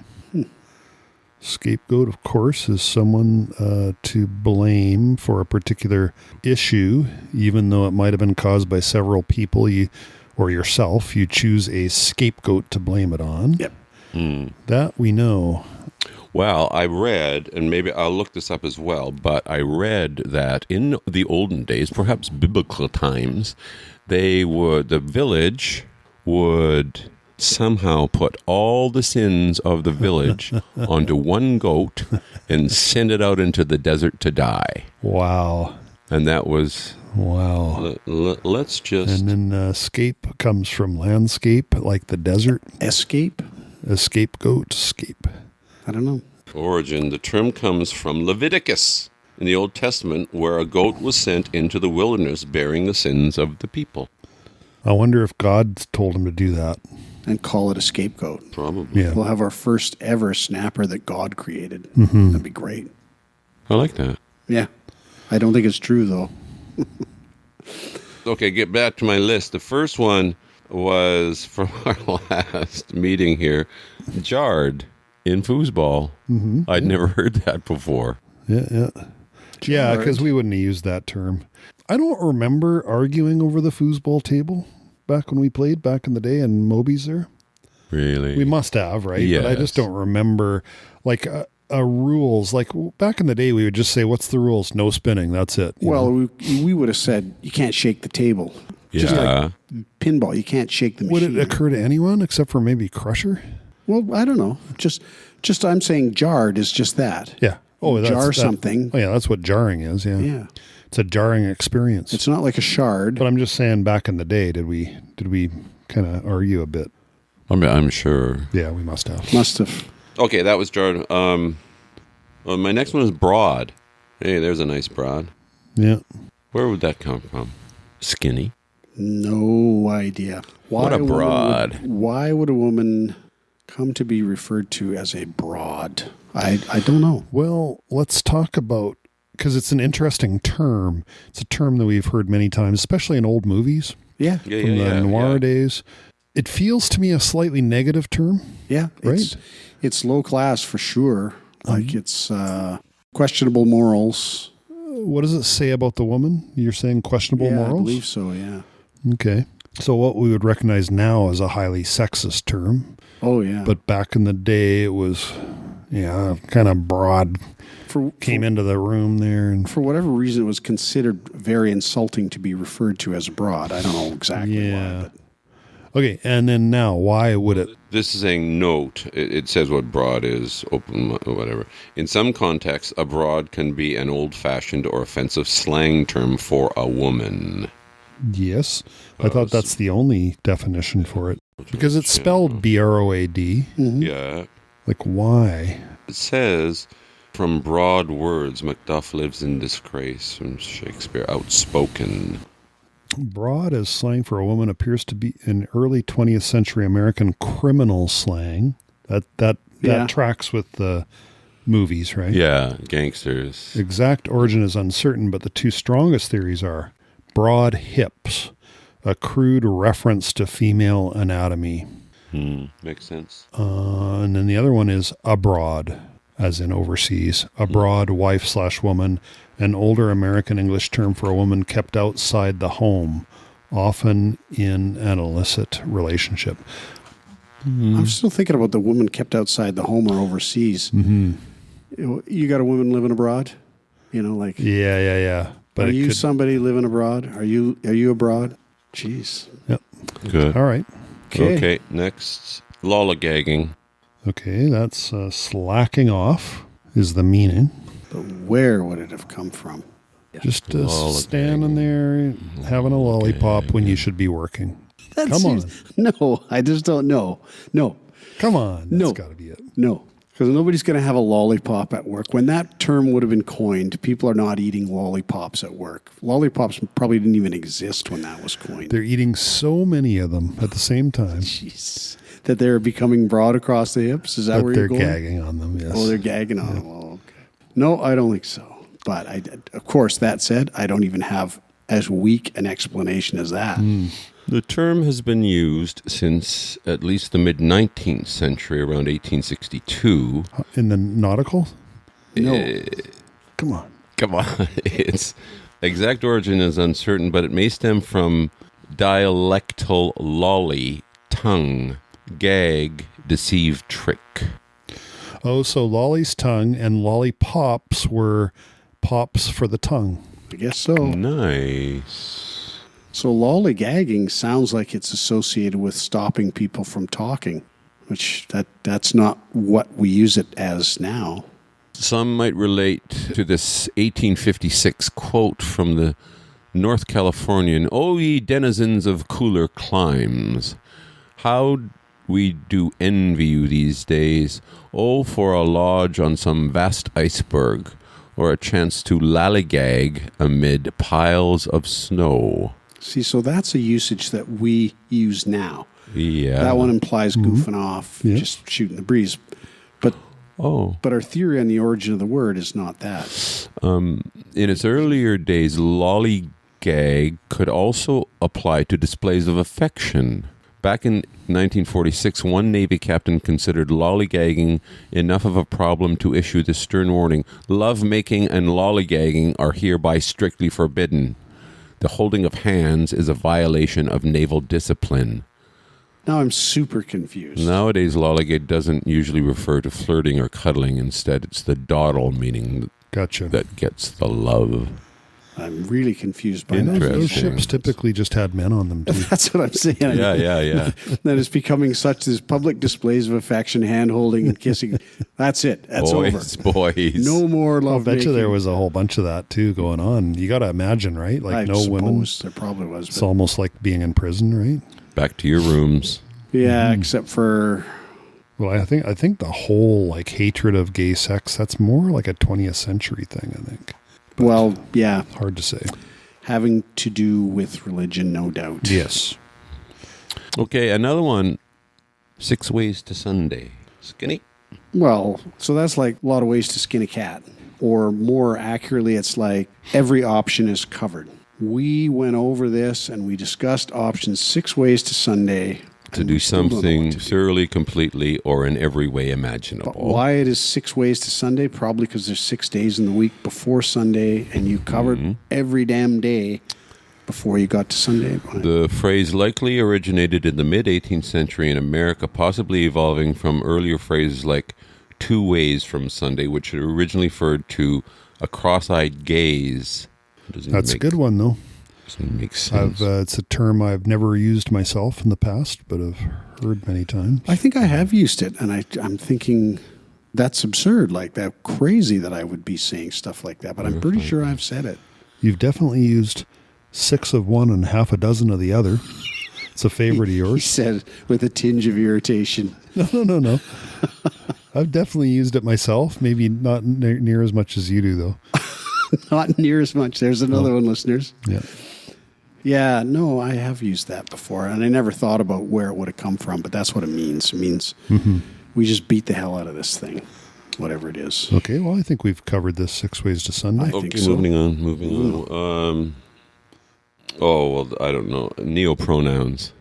S1: Scapegoat, of course, is someone to blame for a particular issue, even though it might have been caused by several people or yourself. You choose a scapegoat to blame it on.
S2: Yep.
S1: That we know.
S3: Well, I read, and maybe I'll look this up as well, but I read that in the olden days, perhaps biblical times, the village would somehow put all the sins of the village onto one goat and send it out into the desert to die.
S1: Wow.
S3: And that was...
S1: Wow.
S3: Let's just...
S1: And then scape comes from landscape, like the desert.
S2: Escape?
S1: A scapegoat, scape.
S2: I don't know.
S3: Origin. The term comes from Leviticus in the Old Testament, where a goat was sent into the wilderness bearing the sins of the people.
S1: I wonder if God told him to do that.
S2: And call it a scapegoat.
S3: Probably.
S1: Yeah.
S2: We'll have our first ever snapper that God created. That'd be great.
S3: I like that.
S2: Yeah. I don't think it's true, though.
S3: Okay, get back to my list. The first one was from our last meeting here. Jarred in foosball. I'd never heard that before.
S1: Yeah, because we wouldn't have used that term. I don't remember arguing over the foosball table back when we played back in the day in Moby's there.
S3: Really?
S1: We must have, right? But I just
S3: Yes.
S1: don't remember like rules. Like back in the day, we would just say, "What's the rules? No spinning. That's it." you
S2: Well,
S1: know?
S2: we would have said, you can't shake the table. Just like pinball, you can't shake the
S1: Would
S2: machine.
S1: it occur to anyone except for maybe Crusher?
S2: Well, I don't know. Just I'm saying jarred is just that.
S1: Yeah. Oh,
S2: Jar something.
S1: Oh, yeah, that's what jarring is. Yeah.
S2: Yeah.
S1: It's a jarring experience.
S2: It's not like a shard.
S1: But I'm just saying, back in the day, did we kind of argue a bit?
S3: I'm sure.
S1: Yeah, we must have.
S2: Must have.
S3: Okay, that was jarred. My next one is broad. Hey, there's a nice broad.
S1: Yeah.
S3: Where would that come from? Skinny.
S2: No idea.
S3: What a broad.
S2: Why would a woman come to be referred to as a broad? I don't know.
S1: Well, let's talk about, because it's an interesting term. It's a term that we've heard many times, especially in old movies
S2: Yeah.
S3: Yeah,
S1: from the noir
S3: yeah.
S1: days. It feels to me a slightly negative term.
S2: Yeah.
S1: Right.
S2: It's low class for sure. Like it's questionable morals.
S1: what does it say about the woman? You're saying questionable morals?
S2: I believe so, yeah.
S1: Okay. So what we would recognize now as a highly sexist term.
S2: Oh, yeah.
S1: But back in the day, it was, kind of broad. Came into the room there. And
S2: for whatever reason, it was considered very insulting to be referred to as broad. I don't know exactly why. But.
S1: Okay, and then now, why would it?
S3: This is saying note. It says what broad is, open, whatever. In some contexts, a broad can be an old-fashioned or offensive slang term for a woman.
S1: Yes. I thought that's the only definition for it. Because it's spelled B-R-O-A-D.
S2: Mm-hmm.
S3: Yeah.
S1: Like, why?
S3: It says, from broad words, Macduff lives in disgrace. From Shakespeare, outspoken.
S1: Broad as slang for a woman appears to be an early 20th century American criminal slang. That tracks with the movies, right?
S3: Yeah, gangsters.
S1: Exact origin is uncertain, but the two strongest theories are broad hips, a crude reference to female anatomy.
S3: Makes sense.
S1: And then the other one is abroad, as in overseas. Abroad, wife/woman, an older American English term for a woman kept outside the home, often in an illicit relationship.
S2: I'm still thinking about the woman kept outside the home or overseas.
S1: Mm-hmm.
S2: You got a woman living abroad? Like...
S1: Yeah.
S2: But are you somebody living abroad? Are you abroad? Jeez.
S1: Yep.
S3: Good.
S1: All right.
S3: Okay, next. Lollygagging.
S1: Okay, that's slacking off is the meaning.
S2: But where would it have come from?
S1: Just standing there having a lollipop when you should be working. Come on.
S2: No, I just don't know. No.
S1: Come on. That's got to be it.
S2: No. Because nobody's going to have a lollipop at work. When that term would have been coined, people are not eating lollipops at work. Lollipops probably didn't even exist when that was coined.
S1: They're eating so many of them at the same time.
S2: Jeez. That they're becoming broad across the hips? Is that where you're going?
S1: They're gagging on them, yes.
S2: Oh, they're gagging on them. Oh, okay. No, I don't think so. But, of course, that said, I don't even have as weak an explanation as that.
S3: The term has been used since at least the mid-19th century, around 1862.
S1: In the nautical?
S2: No.
S1: Come on.
S3: Its exact origin is uncertain, but it may stem from dialectal lolly, tongue, gag, deceive, trick.
S1: Oh, so lolly's tongue and lollipops were pops for the tongue.
S2: I guess so.
S3: Nice.
S2: So lollygagging sounds like it's associated with stopping people from talking, which that's not what we use it as now.
S3: Some might relate to this 1856 quote from the North Californian, "O ye denizens of cooler climes, how we do envy you these days. Oh, for a lodge on some vast iceberg, or a chance to lollygag amid piles of snow."
S2: See, so that's a usage that we use now.
S3: Yeah.
S2: That one implies goofing off, just shooting the breeze. But our theory on the origin of the word is not that.
S3: In its earlier days, lollygag could also apply to displays of affection. Back in 1946, one Navy captain considered lollygagging enough of a problem to issue the stern warning, "Love-making and lollygagging are hereby strictly forbidden. The holding of hands is a violation of naval discipline."
S2: Now I'm super confused.
S3: Nowadays, lollygag doesn't usually refer to flirting or cuddling. Instead, it's the dawdle meaning that gets the love.
S2: I'm really confused by
S1: And
S2: that.
S1: those ships typically just had men on them, too.
S2: That's what I'm saying.
S3: Yeah.
S2: That it's becoming such as public displays of affection, hand-holding and kissing. That's it. That's over.
S3: Boys.
S2: No more love.
S1: I bet you there was a whole bunch of that, too, going on. You got to imagine, right? Like,
S2: I
S1: no women.
S2: There probably was.
S1: It's almost like being in prison, right?
S3: Back to your rooms.
S2: Yeah, except for...
S1: Well, I think the whole, like, hatred of gay sex, that's more like a 20th century thing, I think.
S2: Well, yeah.
S1: Hard to say.
S2: Having to do with religion, no doubt.
S1: Yes.
S3: Okay, another one. 6 ways to Sunday. Skinny?
S2: Well, so that's like a lot of ways to skin a cat. Or more accurately, it's like every option is covered. We went over this and we discussed options 6 ways to Sunday
S3: To do something thoroughly, completely, or in every way imaginable.
S2: But why it is 6 ways to Sunday? Probably because there's 6 days in the week before Sunday, and you covered every damn day before you got to Sunday.
S3: The phrase likely originated in the mid-18th century in America, possibly evolving from earlier phrases like 2 ways from Sunday, which originally referred to a cross-eyed gaze.
S1: That's a good one, though.
S3: Doesn't make sense.
S1: It's a term I've never used myself in the past, but I've heard many times.
S2: I think I have used it, and I'm thinking that's absurd, like that crazy that I would be saying stuff like that, but I'm pretty sure I've said it.
S1: You've definitely used 6 of one and half a dozen of the other. It's a favorite of
S2: He
S1: yours.
S2: said with a tinge of irritation.
S1: No. I've definitely used it myself. Maybe not near as much as you do, though.
S2: Not near as much. There's another one, listeners.
S1: Yeah.
S2: Yeah, no, I have used that before, and I never thought about where it would have come from, but that's what it means. It means we just beat the hell out of this thing, whatever it is.
S1: Okay, well, I think we've covered this 6 ways to Sunday.
S2: I think
S3: Okay,
S2: so.
S3: moving on. I don't know. Neopronouns.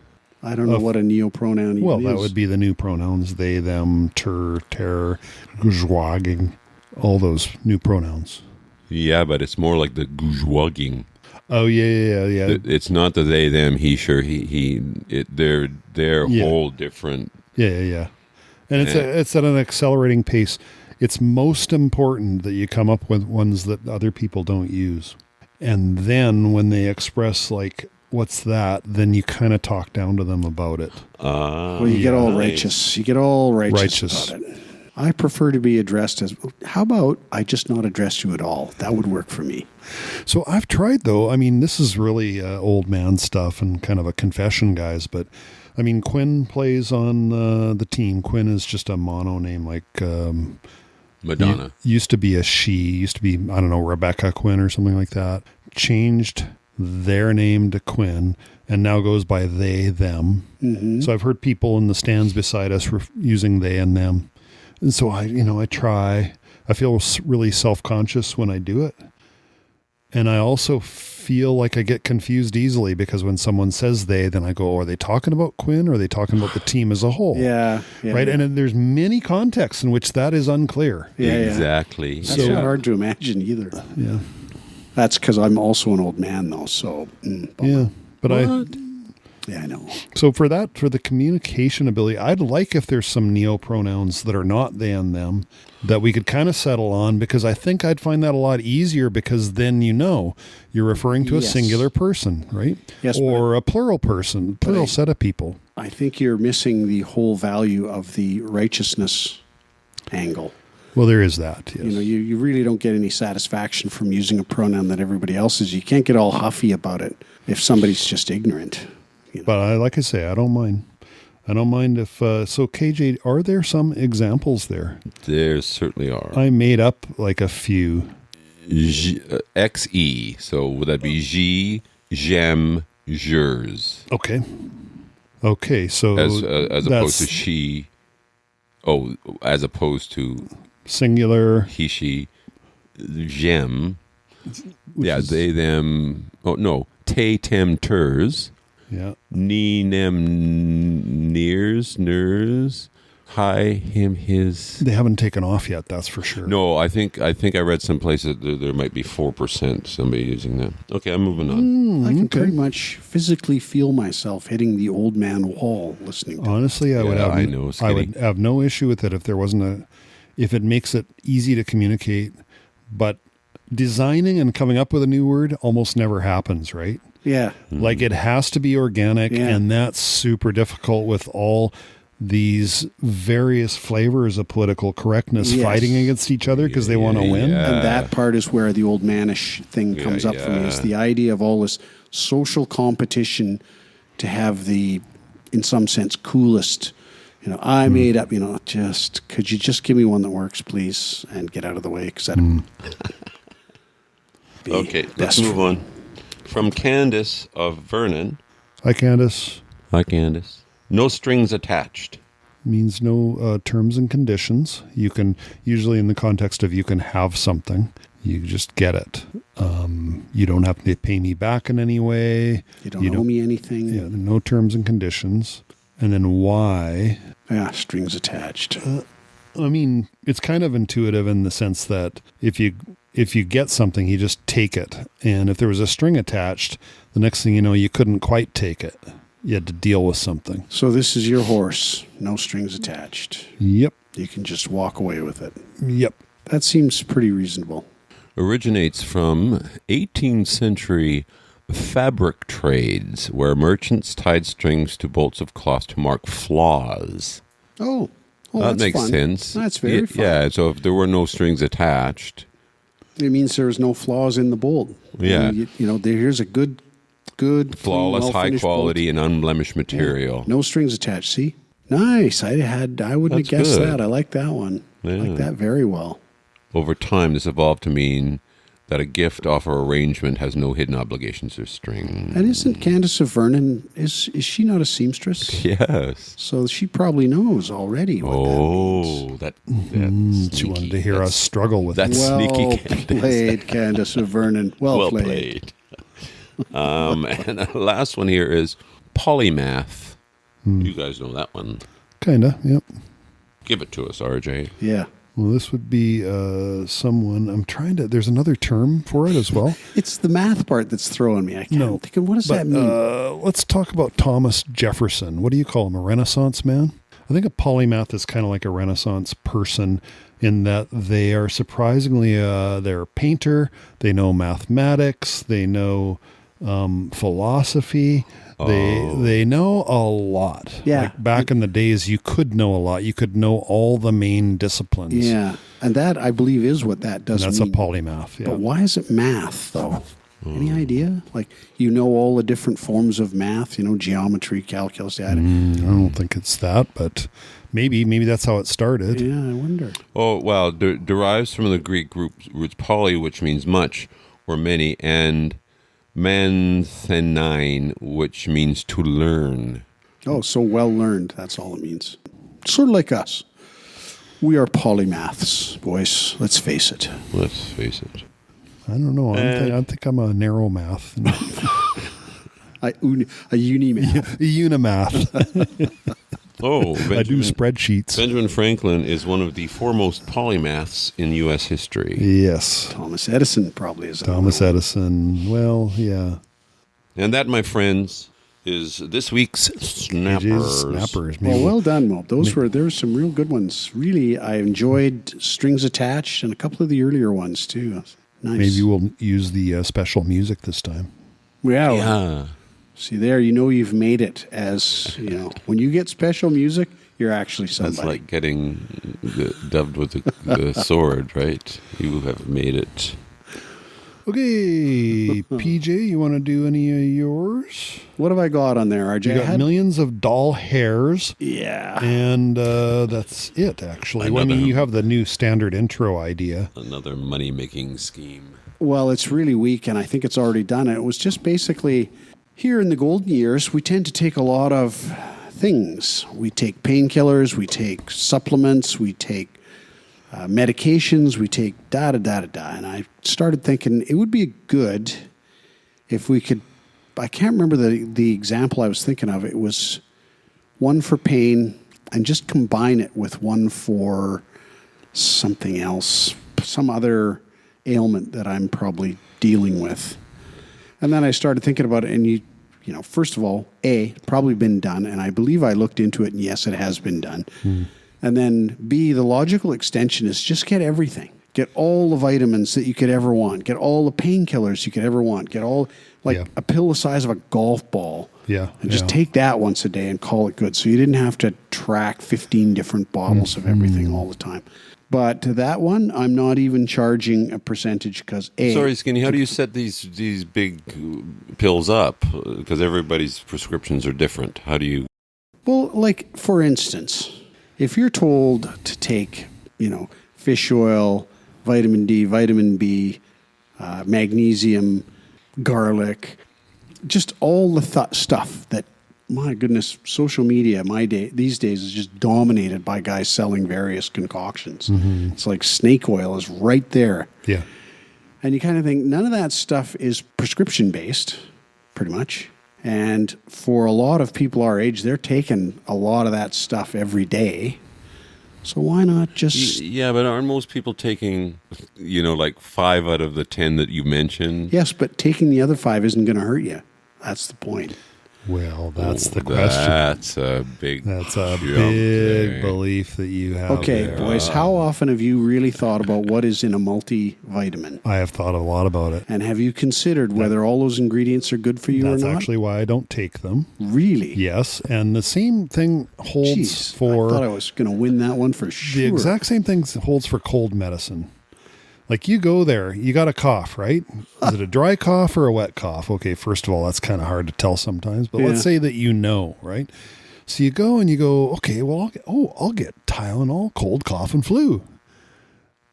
S2: I don't know what a neopronoun even
S1: Well,
S2: is.
S1: that would be the new pronouns, they, them, ter, gzwaging, all those new pronouns.
S3: Yeah, but it's more like the guzwagging.
S1: Oh, yeah.
S3: It's not the they, them, he, sure, he. They're whole different.
S1: Yeah. And it's at an accelerating pace. It's most important that you come up with ones that other people don't use. And then when they express like, what's that? Then you kind of talk down to them about it.
S2: Well, you get all righteous. You get all righteous about it. I prefer to be addressed as, how about I just not address you at all? That would work for me.
S1: So I've tried, though. I mean, this is really old man stuff and kind of a confession, guys. But, I mean, Quinn plays on the team. Quinn is just a mono name, like
S3: Madonna.
S1: Used to be a she. Used to be, I don't know, Rebecca Quinn or something like that. Changed their name to Quinn and now goes by they, them. Mm-hmm. So I've heard people in the stands beside us using they and them. And so I try. I feel really self-conscious when I do it. And I also feel like I get confused easily because when someone says they, then I go, are they talking about Quinn or are they talking about the team as a whole?
S2: Yeah.
S1: Right?
S2: Yeah.
S1: And there's many contexts in which that is unclear.
S2: Yeah.
S3: Exactly.
S2: That's not hard to imagine either.
S1: Yeah.
S2: That's because I'm also an old man, though. So,
S1: Yeah. But
S2: I know.
S1: So for the communication ability, I'd like if there's some neopronouns that are not they and them that we could kind of settle on, because I think I'd find that a lot easier, because then you're referring to a singular person, right?
S2: Yes,
S1: or a plural person, plural set of people.
S2: I think you're missing the whole value of the righteousness angle.
S1: Well, there is that. Yes.
S2: You really don't get any satisfaction from using a pronoun that everybody else is. You can't get all huffy about it if somebody's just ignorant.
S1: But like I say, I don't mind. I don't mind if... so, KJ, are there some examples there?
S3: There certainly are.
S1: I made up like a few.
S3: XE. So would that be J, j'aime, jeurs?
S1: Okay, so...
S3: As opposed to she... Oh, as opposed to...
S1: Singular.
S3: He, she. J'aime. Yeah, they, them... Oh, no. Te, tem, ters.
S1: Yeah.
S3: Ni, nem, nears, ners. Hi, him, his.
S1: They haven't taken off yet, that's for sure.
S3: No, I think I read some places there might be 4% somebody using that. Okay, I'm moving on.
S2: I can pretty much physically feel myself hitting the old man wall listening to
S1: Honestly, I would have no issue with it if it makes it easy to communicate, but designing and coming up with a new word almost never happens, right?
S2: Yeah.
S1: Like it has to be organic, and that's super difficult with all these various flavors of political correctness fighting against each other because they want to win.
S2: And that part is where the old manish thing comes up for me. It's the idea of all this social competition to have the, in some sense, coolest, I made up, just, could you just give me one that works, please, and get out of the way? Because
S3: Okay, let's move on. From Candace of Vernon.
S1: Hi, Candace.
S3: Hi, Candace. No strings attached.
S1: Means no terms and conditions. You can, usually in the context of you can have something, you just get it. You don't have to pay me back in any way.
S2: You don't owe me anything.
S1: Yeah, no terms and conditions. And then Y,
S2: Yeah, strings attached.
S1: I mean, it's kind of intuitive in the sense that if you get something, you just take it. And if there was a string attached, the next thing you know, you couldn't quite take it. You had to deal with something.
S2: So this is your horse, no strings attached.
S1: Yep.
S2: You can just walk away with it.
S1: Yep.
S2: That seems pretty reasonable.
S3: Originates from 18th century fabric trades where merchants tied strings to bolts of cloth to mark flaws.
S2: Oh,
S3: that
S2: that's
S3: makes
S2: fun.
S3: sense.
S2: That's very fun.
S3: Yeah, so if there were no strings attached.
S2: It means there's no flaws in the bolt.
S3: Yeah.
S2: And here's a good,
S3: Flawless,
S2: clean,
S3: high
S2: well-finished
S3: quality,
S2: bolt.
S3: and unblemished material.
S2: No strings attached. See? Nice. I wouldn't have guessed
S3: good.
S2: that. I like that one. I like
S3: Yeah.
S2: that very well.
S3: Over time, this evolved to mean that a gift, offer, or arrangement has no hidden obligations or strings.
S2: And isn't Candace of Vernon, is she not a seamstress?
S3: Yes.
S2: So she probably knows already what that means.
S3: That's
S1: She wanted to hear us struggle with it.
S3: That's
S2: Well
S3: sneaky, Candace.
S2: played, Candace of Vernon. Well played.
S3: And the last one here is polymath. You guys know that one.
S1: Kinda, yep.
S3: Give it to us, RJ.
S2: Yeah.
S1: Well, this would be someone, there's another term for it as well.
S2: It's the math part that's throwing me. I can't think of what does that mean?
S1: Let's talk about Thomas Jefferson. What do you call him, a Renaissance man? I think a polymath is kind of like a Renaissance person in that they are surprisingly, they're a painter, they know mathematics, they know philosophy, they know a lot.
S2: Yeah.
S1: Like back in the days, you could know a lot. You could know all the main disciplines.
S2: Yeah. And that, I believe, is what that does
S1: And that's
S2: mean.
S1: a polymath. Yeah.
S2: But why is it math, though? Any idea? Like, you know all the different forms of math, geometry, calculus.
S1: I don't think it's that, but maybe that's how it started.
S2: Yeah, I wonder.
S3: Oh, well, derives from the Greek roots poly, which means much or many, and manthenine, which means to learn.
S2: Oh, so well learned. That's all it means. Sort of like us. We are polymaths, boys. Let's face it.
S3: Let's face it.
S1: I don't know. I think I'm a narrow math.
S2: A unimath.
S1: Unimath.
S3: Oh,
S1: I do spreadsheets.
S3: Benjamin Franklin is one of the foremost polymaths in U.S. history.
S1: Yes.
S2: Thomas Edison probably is.
S1: Thomas Edison. Well, yeah.
S3: And that, my friends, is this week's Snappers.
S1: Snappers.
S2: Well done, Mo. There were some real good ones. Really, I enjoyed Strings Attached and a couple of the earlier ones, too. Nice.
S1: Maybe we'll use the special music this time.
S3: Yeah.
S2: See there, you've made it as, when you get special music, you're actually somebody.
S3: That's like getting dubbed with the sword, right? You have made it.
S1: Okay, PJ, you want to do any of yours?
S2: What have I got on there, RJ?
S1: You got millions of doll hairs.
S2: Yeah.
S1: And that's it, actually. You have the new standard intro idea.
S3: Another money-making scheme.
S2: Well, it's really weak, and I think it's already done. It was just basically, here in the golden years, we tend to take a lot of things. We take painkillers, we take supplements, we take medications, we take da-da-da-da-da. And I started thinking it would be good if we could, I can't remember the example I was thinking of. It was one for pain and just combine it with one for something else, some other ailment that I'm probably dealing with. And then I started thinking about it, and first of all, probably been done, and I believe I looked into it, and yes, it has been done. And then B, the logical extension is just get everything. Get all the vitamins that you could ever want. Get all the painkillers you could ever want. Get all, a pill the size of a golf ball.
S1: Yeah.
S2: And just take that once a day and call it good. So you didn't have to track 15 different bottles of everything all the time. But to that one, I'm not even charging a percentage because
S3: Sorry, Skinny, how do you set these big pills up? Because everybody's prescriptions are different. How do you...
S2: Well, like, for instance, if you're told to take, fish oil, vitamin D, vitamin B, magnesium, garlic, just all the stuff that, my goodness, social media these days is just dominated by guys selling various concoctions. It's like snake oil is right there.
S1: Yeah.
S2: And you kind of think none of that stuff is prescription based, pretty much. And for a lot of people our age, they're taking a lot of that stuff every day. So why not just...
S3: Yeah, but aren't most people taking, like 5 out of the 10 that you mentioned?
S2: Yes, but taking the other 5 isn't going to hurt you. That's the point.
S1: Well, that's the question.
S3: That's a big
S1: belief that you have.
S2: Okay,
S1: there.
S2: boys, how often have you really thought about what is in a multivitamin?
S1: I have thought a lot about it.
S2: And have you considered whether all those ingredients are good for you or not?
S1: That's actually why I don't take them.
S2: Really?
S1: Yes, and the same thing holds for...
S2: I thought I was going to win that one for sure.
S1: The exact same thing holds for cold medicine. Like you go there, you got a cough, right? Is it a dry cough or a wet cough? Okay, first of all, that's kind of hard to tell sometimes, but let's say that right? So you go and you go, okay, well, I'll get Tylenol, cold cough and flu.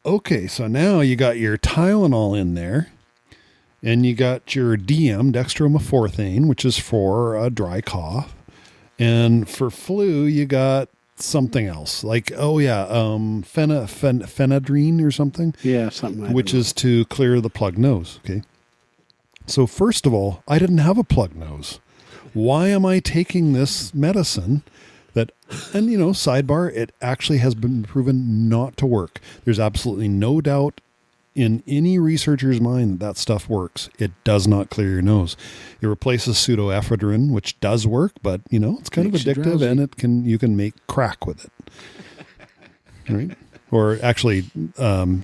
S1: Okay, so now you got your Tylenol in there, and you got your dextromethorphan, which is for a dry cough, and for flu, you got something else like phenadrine or something,
S2: something
S1: which is to clear the plugged nose. Okay, so first of all, I didn't have a plugged nose. Why am I taking this medicine and sidebar, it actually has been proven not to work. There's absolutely no doubt in any researcher's mind that stuff works. It does not clear your nose. It replaces pseudoephedrine, which does work, but it's kind of addictive, and you can make crack with it, right? Or actually,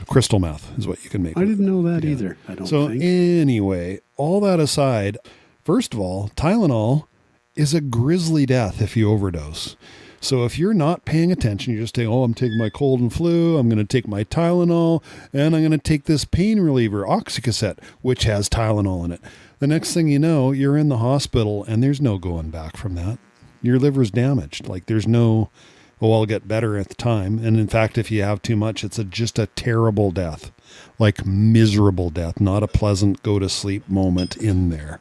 S1: crystal meth is what you can make.
S2: I didn't know that either. I don't think.
S1: So anyway, all that aside, first of all, Tylenol is a grisly death if you overdose. So if you're not paying attention, you're just saying, I'm taking my cold and flu, I'm going to take my Tylenol, and I'm going to take this pain reliever, Oxycodone, which has Tylenol in it. The next thing you know, you're in the hospital, and there's no going back from that. Your liver's damaged. Like there's no, I'll get better at the time. And in fact, if you have too much, it's just a terrible death, like miserable death, not a pleasant go to sleep moment in there.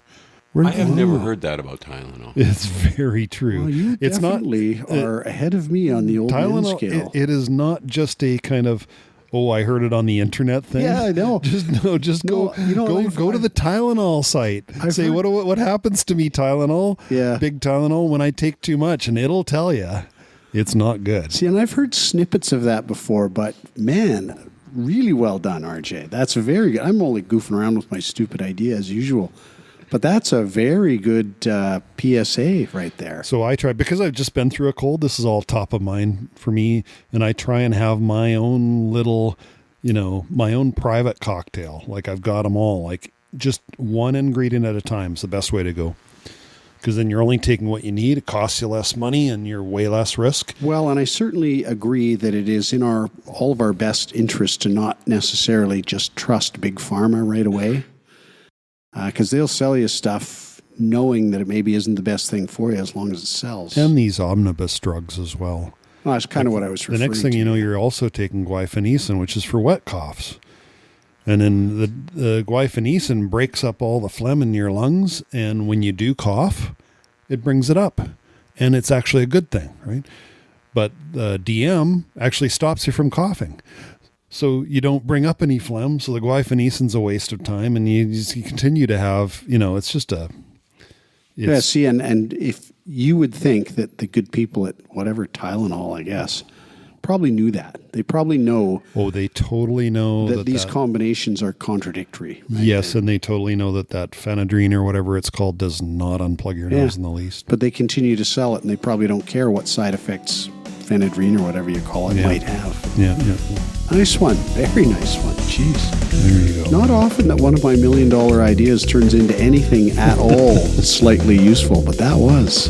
S3: I have never heard that about Tylenol.
S1: It's very true.
S2: Well, you
S1: it's
S2: definitely are ahead of me on the old
S1: Tylenol
S2: scale.
S1: It is not just a kind of, I heard it on the internet thing.
S2: Yeah, I know.
S1: Go to the Tylenol site. Say what happens to me, Tylenol?
S2: Yeah,
S1: big Tylenol when I take too much, and it'll tell you it's not good.
S2: See, and I've heard snippets of that before, but man, really well done, RJ. That's very good. I'm only goofing around with my stupid idea as usual. But that's a very good PSA right there.
S1: So I try, because I've just been through a cold, this is all top of mind for me. And I try and have my own little, my own private cocktail. Like I've got them all, like just one ingredient at a time is the best way to go. Because then you're only taking what you need. It costs you less money and you're way less risk.
S2: Well, and I certainly agree that it is in all of our best interest to not necessarily just trust Big Pharma right away. Because they'll sell you stuff knowing that it maybe isn't the best thing for you as long as it sells.
S1: And these omnibus drugs as well.
S2: Well, that's kind of what I was referring to.
S1: The next thing you know, you're also taking guaifenesin, which is for wet coughs. And then the guaifenesin breaks up all the phlegm in your lungs. And when you do cough, it brings it up. And it's actually a good thing, right? But the DM actually stops you from coughing. So you don't bring up any phlegm. So the guaifenesin's a waste of time. And you continue to have, it's just a...
S2: Yeah, see, and if you would think that the good people at whatever Tylenol, I guess, probably knew that. They probably know.
S1: Oh, they totally know
S2: that these combinations are contradictory.
S1: Right? Yes, and they totally know that phenadrine or whatever it's called does not unplug your nose in the least.
S2: But they continue to sell it, and they probably don't care what side effects phenadrine or whatever you call it might have.
S1: Yeah.
S2: Nice one. Very nice one. Jeez.
S1: There you go.
S2: Not often that one of my $1 million ideas turns into anything at all slightly useful, but that was.